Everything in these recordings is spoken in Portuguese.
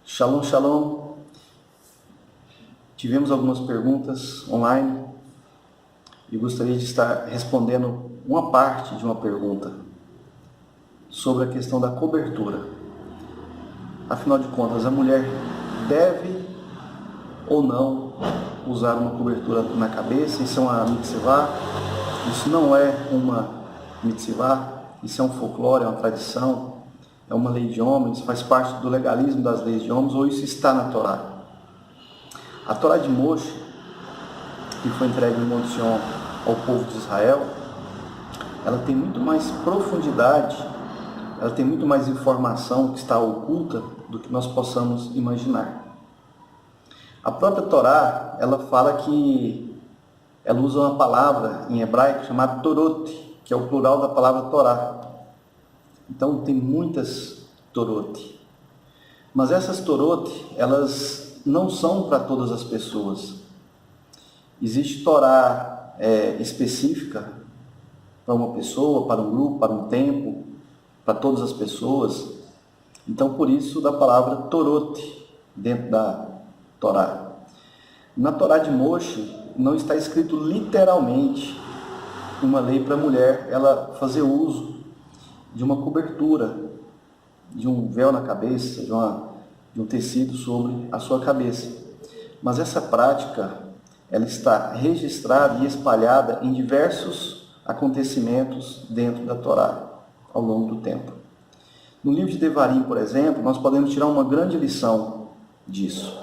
Shalom, shalom. Tivemos algumas perguntas online e gostaria de estar respondendo uma parte de uma pergunta sobre a questão da cobertura. Afinal de contas, a mulher deve ou não usar uma cobertura na cabeça? Isso é uma mitzvah? Isso não é uma mitzvah? Isso é um folclore, é uma tradição? É uma lei de homens? Faz parte do legalismo das leis de homens? Ou isso está na Torá? A Torá de Moshe, que foi entregue em Monte Sião ao povo de Israel, ela tem muito mais profundidade, ela tem muito mais informação que está oculta do que nós possamos imaginar. A própria Torá, ela fala que ela usa uma palavra em hebraico chamada Torot, que é o plural da palavra Torá. Então tem muitas Torot. Mas essas Torot, elas não são para todas as pessoas. Existe Torá específica para uma pessoa, para um grupo, para um tempo, para todas as pessoas. Então por isso da palavra Torot dentro da Torá. Na Torá de Moshe não está escrito literalmente uma lei para a mulher ela fazer uso de uma cobertura, de um véu na cabeça, de um tecido sobre a sua cabeça. Mas essa prática, ela está registrada e espalhada em diversos acontecimentos dentro da Torá, ao longo do tempo. No livro de Devarim, por exemplo, nós podemos tirar uma grande lição disso.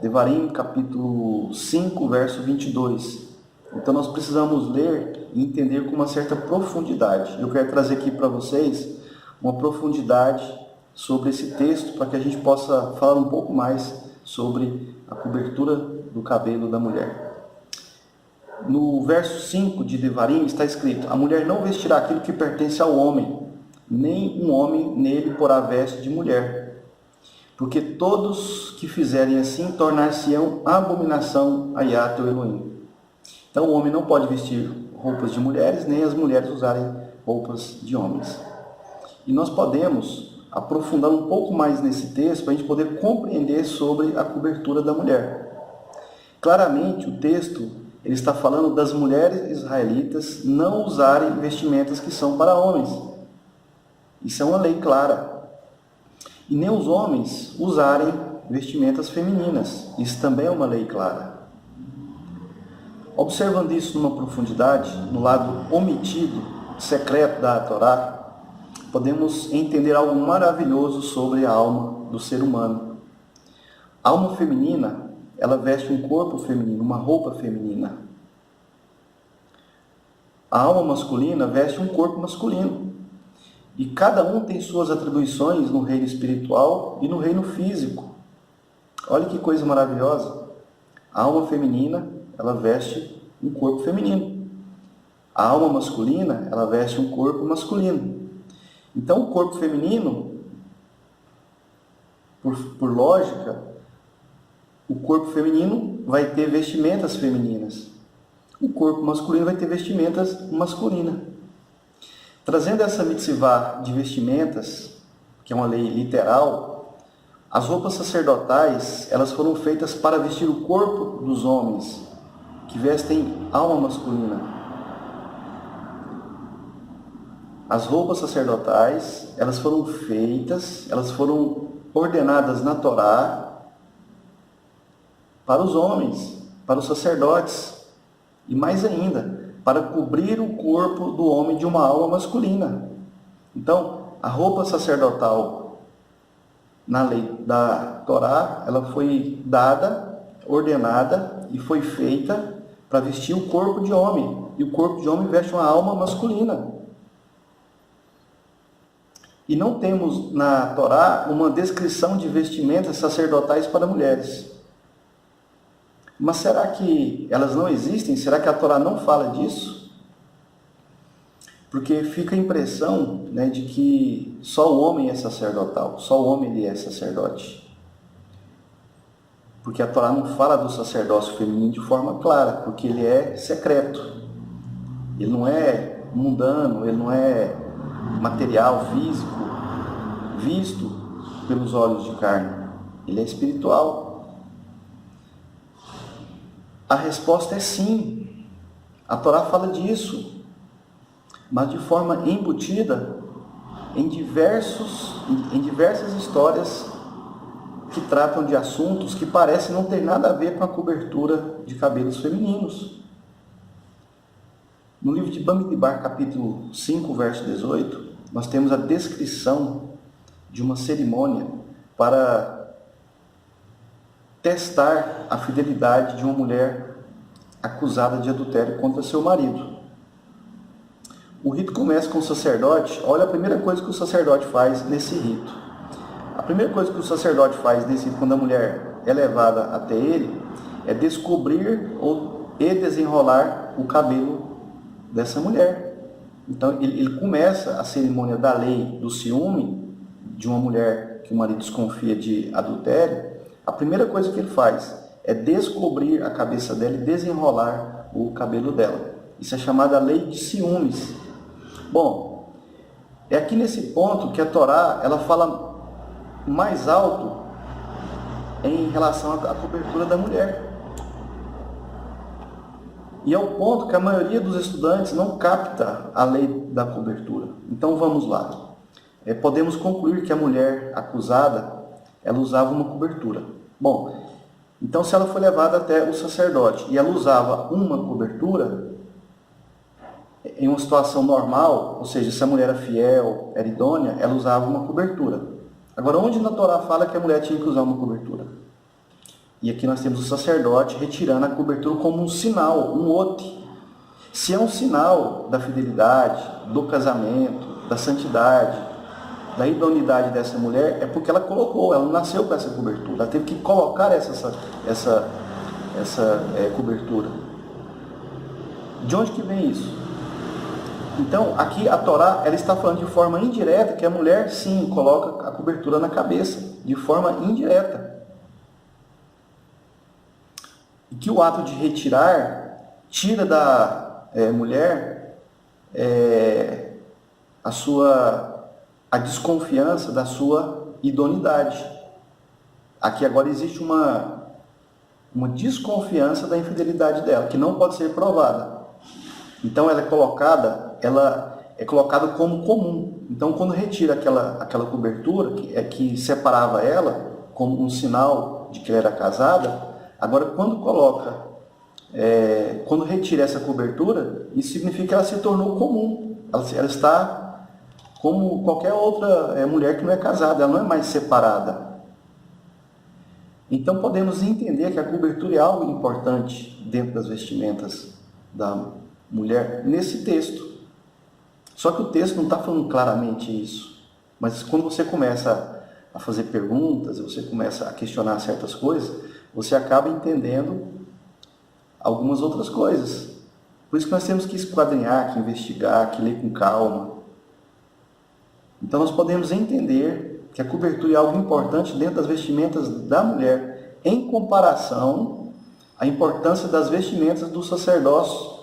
Devarim, capítulo 5, verso 22. Então nós precisamos ler e entender com uma certa profundidade. Eu quero trazer aqui para vocês uma profundidade sobre esse texto, para que a gente possa falar um pouco mais sobre a cobertura do cabelo da mulher. No verso 5 de Devarim está escrito: a mulher não vestirá aquilo que pertence ao homem, nem um homem nele porá veste de mulher, porque todos que fizerem assim tornar-se-ão abominação a Yahvé teu Elohim. Então o homem não pode vestir roupas de mulheres, nem as mulheres usarem roupas de homens. E nós podemos aprofundar um pouco mais nesse texto para a gente poder compreender sobre a cobertura da mulher. Claramente o texto ele está falando das mulheres israelitas não usarem vestimentas que são para homens. Isso é uma lei clara. E nem os homens usarem vestimentas femininas. Isso também é uma lei clara. Observando isso numa profundidade, no lado omitido, secreto da Torá, podemos entender algo maravilhoso sobre a alma do ser humano. A alma feminina, ela veste um corpo feminino, uma roupa feminina. A alma masculina veste um corpo masculino. E cada um tem suas atribuições no reino espiritual e no reino físico. Olha que coisa maravilhosa. A alma feminina, ela veste um corpo feminino. A alma masculina, ela veste um corpo masculino. Então, o corpo feminino, por lógica, o corpo feminino vai ter vestimentas femininas. O corpo masculino vai ter vestimentas masculinas. Trazendo essa mitzvah de vestimentas, que é uma lei literal, as roupas sacerdotais, elas foram feitas para vestir o corpo dos homens, que vestem alma masculina. As roupas sacerdotais, elas foram feitas, elas foram ordenadas na Torá para os homens, para os sacerdotes, e mais ainda, para cobrir o corpo do homem de uma alma masculina. Então, a roupa sacerdotal na lei da Torá, ela foi dada, ordenada e foi feita para vestir o corpo de homem. E o corpo de homem veste uma alma masculina. E não temos na Torá uma descrição de vestimentas sacerdotais para mulheres. Mas será que elas não existem? Será que a Torá não fala disso? Porque fica a impressão, né, de que só o homem é sacerdotal, só o homem ele é sacerdote. Porque a Torá não fala do sacerdócio feminino de forma clara, porque ele é secreto. Ele não é mundano, ele não é material, físico, visto pelos olhos de carne. Ele é espiritual. A resposta é sim. A Torá fala disso, mas de forma embutida em diversas histórias que tratam de assuntos que parecem não ter nada a ver com a cobertura de cabelos femininos. No livro de Bamidbar, capítulo 5, verso 18, nós temos a descrição de uma cerimônia para testar a fidelidade de uma mulher acusada de adultério contra seu marido. O rito começa com o sacerdote. Olha a primeira coisa que o sacerdote faz nesse rito. A primeira coisa que o sacerdote faz nesse rito, quando a mulher é levada até ele, é descobrir e desenrolar o cabelo dessa mulher. Então ele começa a cerimônia da lei do ciúme de uma mulher que o marido desconfia de adultério. A primeira coisa que ele faz é descobrir a cabeça dela e desenrolar o cabelo dela. Isso é chamada lei de ciúmes. Bom, é aqui nesse ponto que a Torá ela fala mais alto em relação à cobertura da mulher. E é o ponto que a maioria dos estudantes não capta a lei da cobertura. Então vamos lá. Podemos concluir que a mulher acusada, ela usava uma cobertura. Bom, então se ela foi levada até o sacerdote e ela usava uma cobertura, em uma situação normal, ou seja, se a mulher era fiel, era idônea, ela usava uma cobertura. Agora, onde na Torá fala que a mulher tinha que usar uma cobertura? E aqui nós temos o sacerdote retirando a cobertura como um sinal, um ote. Se é um sinal da fidelidade, do casamento, da santidade, da idoneidade dessa mulher, é porque ela colocou, ela não nasceu com essa cobertura, ela teve que colocar essa cobertura. De onde que vem isso? Então, aqui a Torá ela está falando de forma indireta que a mulher, sim, coloca a cobertura na cabeça, de forma indireta. E que o ato de retirar tira da mulher a desconfiança da sua idoneidade. Aqui agora existe uma desconfiança da infidelidade dela, que não pode ser provada. Então ela é colocada como comum. Então quando retira aquela cobertura que separava ela como um sinal de que ela era casada, agora quando retira essa cobertura, isso significa que ela se tornou comum. Ela está como qualquer outra mulher que não é casada, ela não é mais separada. Então podemos entender que a cobertura é algo importante dentro das vestimentas da mulher nesse texto. Só que o texto não está falando claramente isso. Mas quando você começa a fazer perguntas, você começa a questionar certas coisas, você acaba entendendo algumas outras coisas. Por isso que nós temos que esquadrinhar, que investigar, que ler com calma. Então nós podemos entender que a cobertura é algo importante dentro das vestimentas da mulher, em comparação à importância das vestimentas do sacerdócio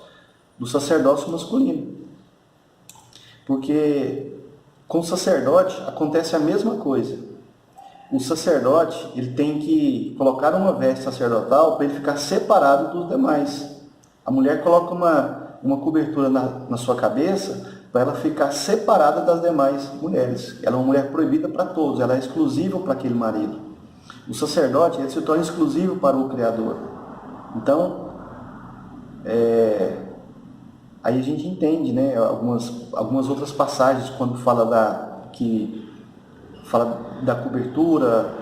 masculino. Porque com o sacerdote acontece a mesma coisa. O sacerdote ele tem que colocar uma veste sacerdotal para ele ficar separado dos demais. A mulher coloca uma cobertura na sua cabeça para ela ficar separada das demais mulheres. Ela é uma mulher proibida para todos, ela é exclusiva para aquele marido. O sacerdote ele se torna exclusivo para o Criador. Então, aí a gente entende, né, algumas outras passagens quando fala da cobertura,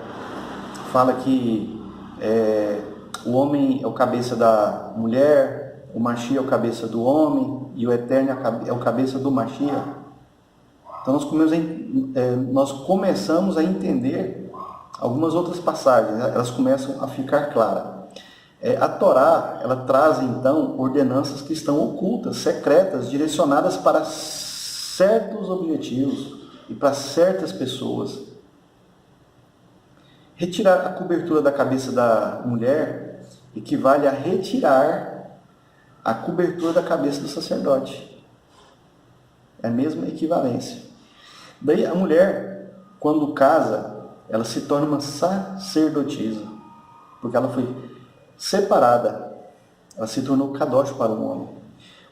fala que o homem é o cabeça da mulher, o Mashiach é o cabeça do homem e o Eterno é o cabeça do Mashiach. Então nós começamos a entender algumas outras passagens, elas começam a ficar claras. A Torá, ela traz então ordenanças que estão ocultas, secretas, direcionadas para certos objetivos e para certas pessoas. Retirar a cobertura da cabeça da mulher equivale a retirar a cobertura da cabeça do sacerdote. É a mesma equivalência. Daí a mulher, quando casa, ela se torna uma sacerdotisa, porque ela foi separada, ela se tornou kadosh para um homem.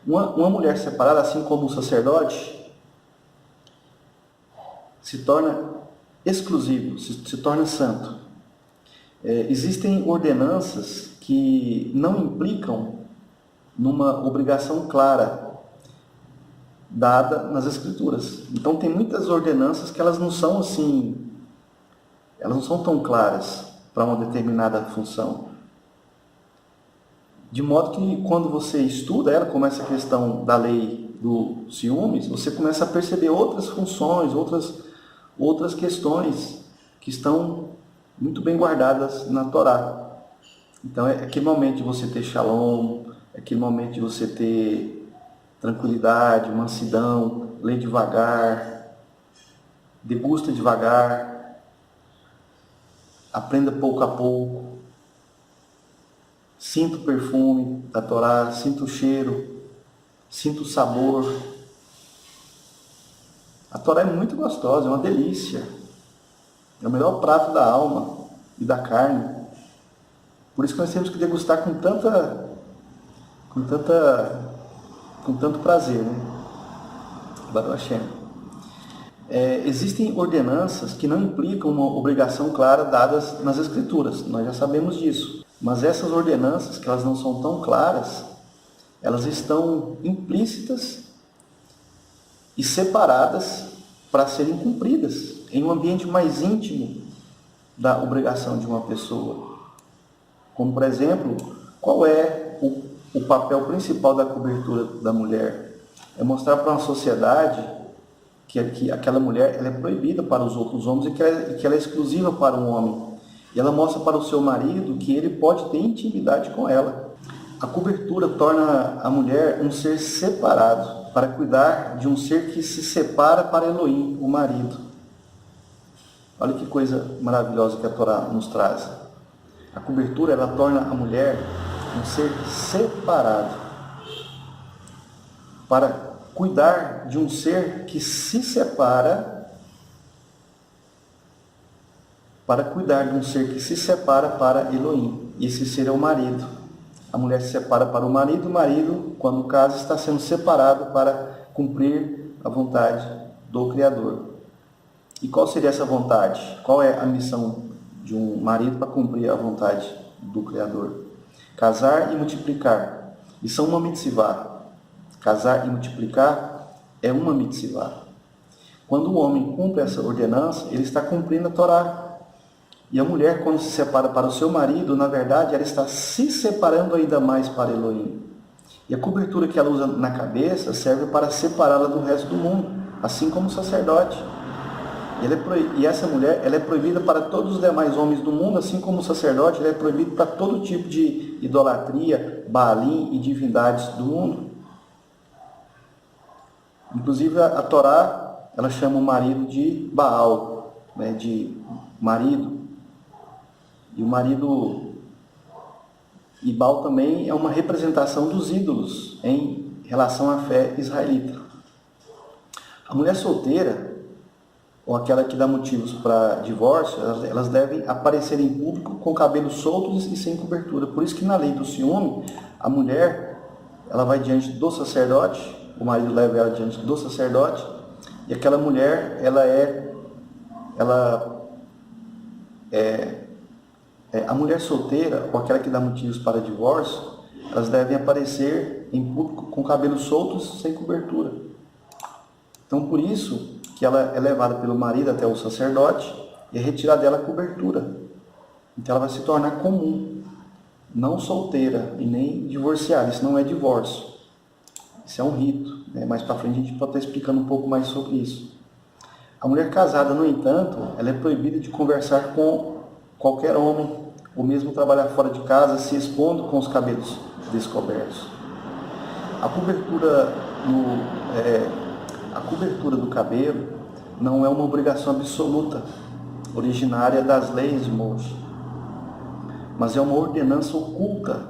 Uma mulher separada, assim como o sacerdote, se torna exclusivo, se torna santo. Existem ordenanças que não implicam numa obrigação clara dada nas Escrituras. Então tem muitas ordenanças que elas não são assim, elas não são tão claras para uma determinada função. De modo que quando você estuda ela, como essa questão da lei do ciúmes, você começa a perceber outras funções, outras questões que estão muito bem guardadas na Torá. Então é aquele momento de você ter shalom, é aquele momento de você ter tranquilidade, mansidão, ler devagar, degusta devagar, aprenda pouco a pouco, sinta o perfume da Torá, sinta o cheiro, sinta o sabor. A Torá é muito gostosa, é uma delícia. É o melhor prato da alma e da carne. Por isso que nós temos que degustar com tanto prazer, né? Baruch Hashem. Existem ordenanças que não implicam uma obrigação clara dadas nas Escrituras. Nós já sabemos disso. Mas essas ordenanças, que elas não são tão claras, elas estão implícitas e separadas para serem cumpridas em um ambiente mais íntimo da obrigação de uma pessoa. Como, por exemplo, qual é o papel principal da cobertura da mulher? É mostrar para uma sociedade que aquela mulher ela é proibida para os outros homens e que ela é exclusiva para um homem. E ela mostra para o seu marido que ele pode ter intimidade com ela. A cobertura torna a mulher um ser separado, para cuidar de um ser que se separa para Elohim, o marido. Olha que coisa maravilhosa que a Torá nos traz. A cobertura ela torna a mulher um ser separado, para cuidar de um ser que se separa, para Elohim. E esse ser é o marido. A mulher se separa para o marido, quando casa, está sendo separado para cumprir a vontade do Criador. E qual seria essa vontade? Qual é a missão de um marido para cumprir a vontade do Criador? Casar e multiplicar. E são uma mitzvah. Casar e multiplicar é uma mitzvah. Quando o homem cumpre essa ordenança, ele está cumprindo a Torá. E a mulher, quando se separa para o seu marido, na verdade, ela está se separando ainda mais para Elohim. E a cobertura que ela usa na cabeça serve para separá-la do resto do mundo, assim como o sacerdote. E essa mulher ela é proibida para todos os demais homens do mundo, assim como o sacerdote ele é proibido para todo tipo de idolatria, Baalim e divindades do mundo. Inclusive a Torá ela chama o marido de Baal, né, de marido. E o marido e Baal também é uma representação dos ídolos em relação à fé israelita. A mulher solteira, ou aquela que dá motivos para divórcio, elas devem aparecer em público com cabelos soltos e sem cobertura. Por isso que na lei do ciúme, a mulher ela vai diante do sacerdote, o marido leva ela diante do sacerdote, e aquela mulher a mulher solteira, ou aquela que dá motivos para divórcio, elas devem aparecer em público com cabelos soltos, sem cobertura. Então, por isso que ela é levada pelo marido até o sacerdote e é retirada dela a cobertura. Então, ela vai se tornar comum, não solteira e nem divorciada. Isso não é divórcio. Isso é um rito. Né? Mais para frente a gente pode estar explicando um pouco mais sobre isso. A mulher casada, no entanto, ela é proibida de conversar com qualquer homem, ou mesmo trabalhar fora de casa, se expondo com os cabelos descobertos. A cobertura do cabelo não é uma obrigação absoluta, originária das leis de Moshe, mas é uma ordenança oculta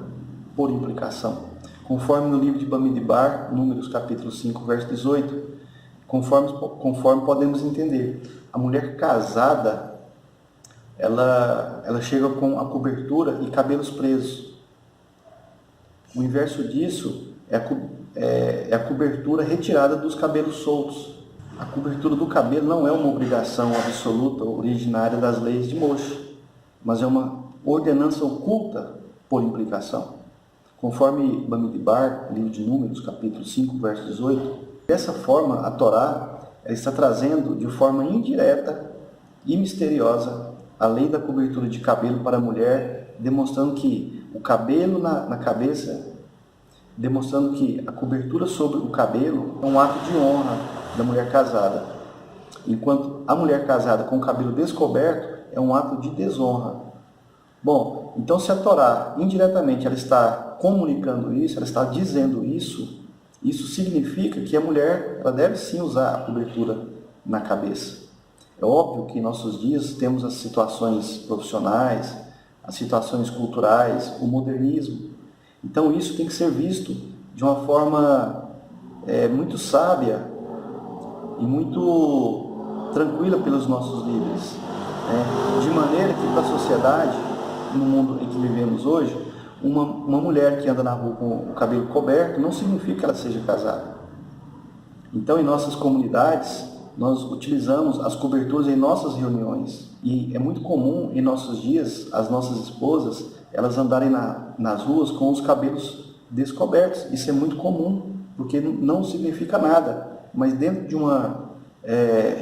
por implicação, conforme no livro de Bamidbar, Números capítulo 5, verso 18, conforme podemos entender. A mulher casada, ela chega com a cobertura e cabelos presos. O inverso disso é a cobertura retirada dos cabelos soltos. A cobertura do cabelo não é uma obrigação absoluta originária das leis de Moshe, mas é uma ordenança oculta por implicação. Conforme Bamidbar, livro de Números, capítulo 5, verso 18, dessa forma a Torá ela está trazendo de forma indireta e misteriosa a lei da cobertura de cabelo para a mulher, demonstrando que o cabelo na cabeça, demonstrando que a cobertura sobre o cabelo é um ato de honra da mulher casada, enquanto a mulher casada com o cabelo descoberto é um ato de desonra. Bom, então se a Torá indiretamente ela está comunicando isso, ela está dizendo isso, isso significa que a mulher ela deve sim usar a cobertura na cabeça. É óbvio que em nossos dias temos as situações profissionais, as situações culturais, o modernismo. Então isso tem que ser visto de uma forma muito sábia e muito tranquila pelos nossos líderes. De maneira que para a sociedade, no mundo em que vivemos hoje, uma mulher que anda na rua com o cabelo coberto não significa que ela seja casada. Então em nossas comunidades, nós utilizamos as coberturas em nossas reuniões. E é muito comum em nossos dias, as nossas esposas, elas andarem nas ruas com os cabelos descobertos. Isso é muito comum, porque não significa nada. Mas dentro de uma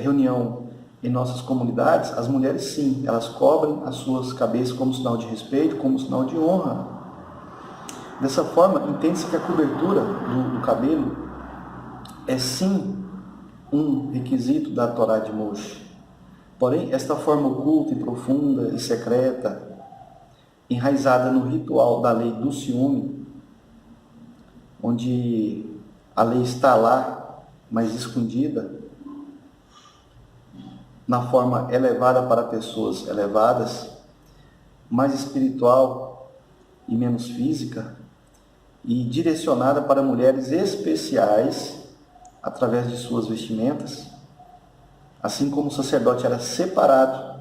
reunião em nossas comunidades, as mulheres sim, elas cobrem as suas cabeças como sinal de respeito, como sinal de honra. Dessa forma, entende-se que a cobertura do cabelo é sim um requisito da Torá de Moshe. Porém, esta forma oculta e profunda e secreta, enraizada no ritual da lei do ciúme, onde a lei está lá, mas escondida, na forma elevada para pessoas elevadas, mais espiritual e menos física, e direcionada para mulheres especiais, através de suas vestimentas, assim como o sacerdote era separado,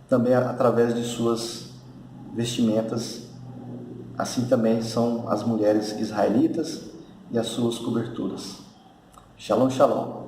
também através de suas vestimentas, assim também são as mulheres israelitas e as suas coberturas. Shalom, shalom.